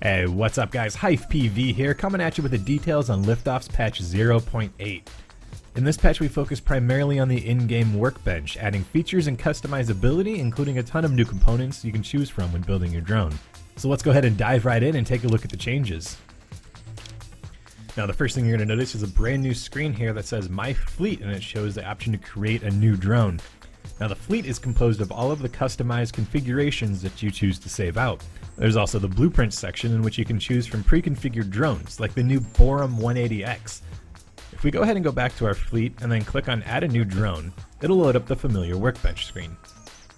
Hey, what's up guys? HypePV here, coming at you with the details on Liftoff's patch 0.8. In this patch we focus primarily on the in-game workbench, adding features and customizability, including a ton of new components you can choose from when building your drone. So let's go ahead and dive right in and take a look at the changes. Now the first thing you're going to notice is a brand new screen here that says My Fleet, and it shows the option to create a new drone. Now the fleet is composed of all of the customized configurations that you choose to save out. There's also the blueprint section in which you can choose from pre-configured drones, like the new Borum 180X. If we go ahead and go back to our fleet and then click on Add a New Drone, it'll load up the familiar workbench screen.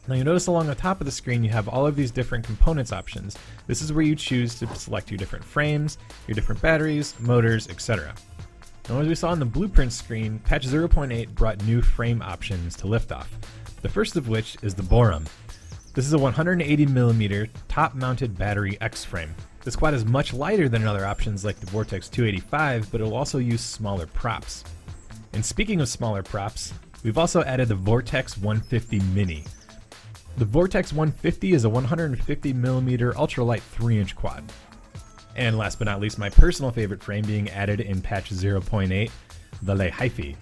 Now you notice along the top of the screen you have all of these different components options. This is where you choose to select your different frames, your different batteries, motors, etc. Now as we saw on the blueprint screen, patch 0.8 brought new frame options to Liftoff. The first of which is the Borum. This is a 180mm top-mounted battery X-frame. This quad is much lighter than other options like the Vortex 285, but it will also use smaller props. And speaking of smaller props, we've also added the Vortex 150 Mini. The Vortex 150 is a 150mm ultralight 3-inch quad. And last but not least, my personal favorite frame being added in patch 0.8, the Liftoff.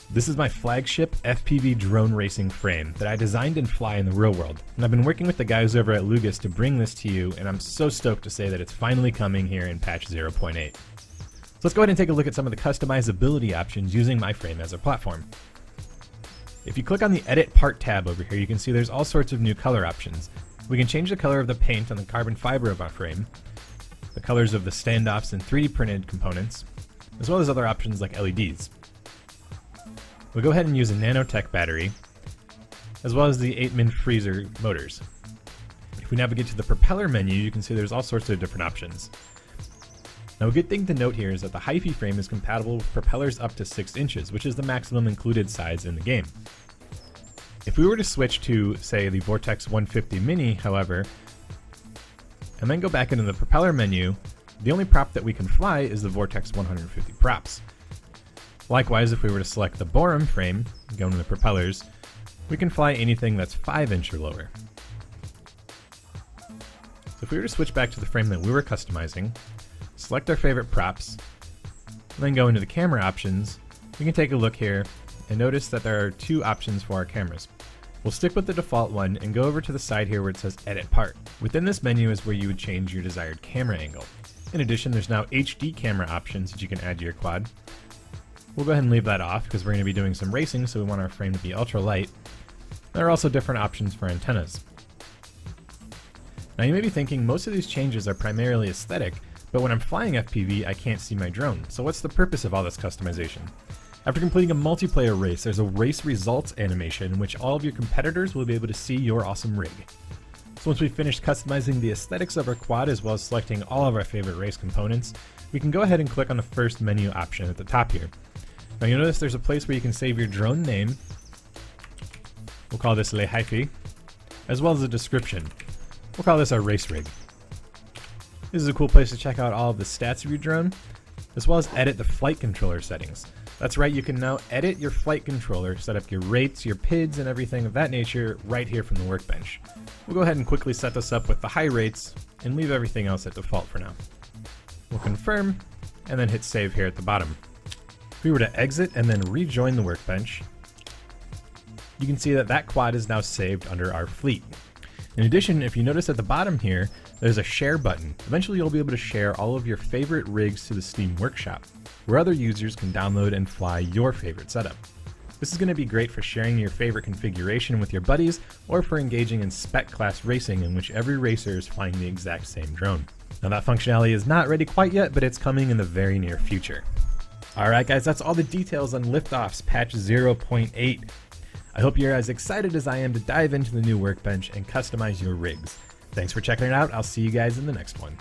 This is my flagship FPV drone racing frame that I designed and fly in the real world, and I've been working with the guys over at Lugas to bring this to you, and I'm so stoked to say that it's finally coming here in patch 0.8. So let's go ahead and take a look at some of the customizability options using my frame as a platform. If you click on the Edit Part tab over here, you can see there's all sorts of new color options. We can change the color of the paint on the carbon fiber of our frame, the colors of the standoffs and 3D printed components, as well as other options like LEDs. We'll go ahead and use a nanotech battery, as well as the 8-min freezer motors. If we navigate to the propeller menu, you can see there's all sorts of different options. Now a good thing to note here is that the Liftoff frame is compatible with propellers up to 6 inches, which is the maximum included size in the game. If we were to switch to, say, the Vortex 150 Mini, however, and then go back into the propeller menu, the only prop that we can fly is the Vortex 150 props. Likewise, if we were to select the Borum frame, go into the propellers, we can fly anything that's 5-inch or lower. So if we were to switch back to the frame that we were customizing, select our favorite props, and then go into the camera options, we can take a look here and notice that there are two options for our cameras. We'll stick with the default one and go over to the side here where it says Edit Part. Within this menu is where you would change your desired camera angle. In addition, there's now HD camera options that you can add to your quad. We'll go ahead and leave that off because we're going to be doing some racing, so we want our frame to be ultra light. There are also different options for antennas. Now you may be thinking most of these changes are primarily aesthetic, but when I'm flying FPV I can't see my drone, so what's the purpose of all this customization? After completing a multiplayer race, there's a race results animation in which all of your competitors will be able to see your awesome rig. So once we've finished customizing the aesthetics of our quad as well as selecting all of our favorite race components, we can go ahead and click on the first menu option at the top here. Now you'll notice there's a place where you can save your drone name, we'll call this Liftoff, as well as a description. We'll call this our race rig. This is a cool place to check out all of the stats of your drone, as well as edit the flight controller settings. That's right, you can now edit your flight controller, set up your rates, your PIDs, and everything of that nature right here from the workbench. We'll go ahead and quickly set this up with the high rates, and leave everything else at default for now. We'll confirm, and then hit save here at the bottom. If we were to exit and then rejoin the workbench, you can see that that quad is now saved under our fleet. In addition, if you notice at the bottom here, there's a share button. Eventually you'll be able to share all of your favorite rigs to the Steam Workshop, where other users can download and fly your favorite setup. This is going to be great for sharing your favorite configuration with your buddies, or for engaging in spec class racing in which every racer is flying the exact same drone. Now that functionality is not ready quite yet, but it's coming in the very near future. Alright guys, that's all the details on Liftoff's patch 0.8. I hope you're as excited as I am to dive into the new workbench and customize your rigs. Thanks for checking it out, I'll see you guys in the next one.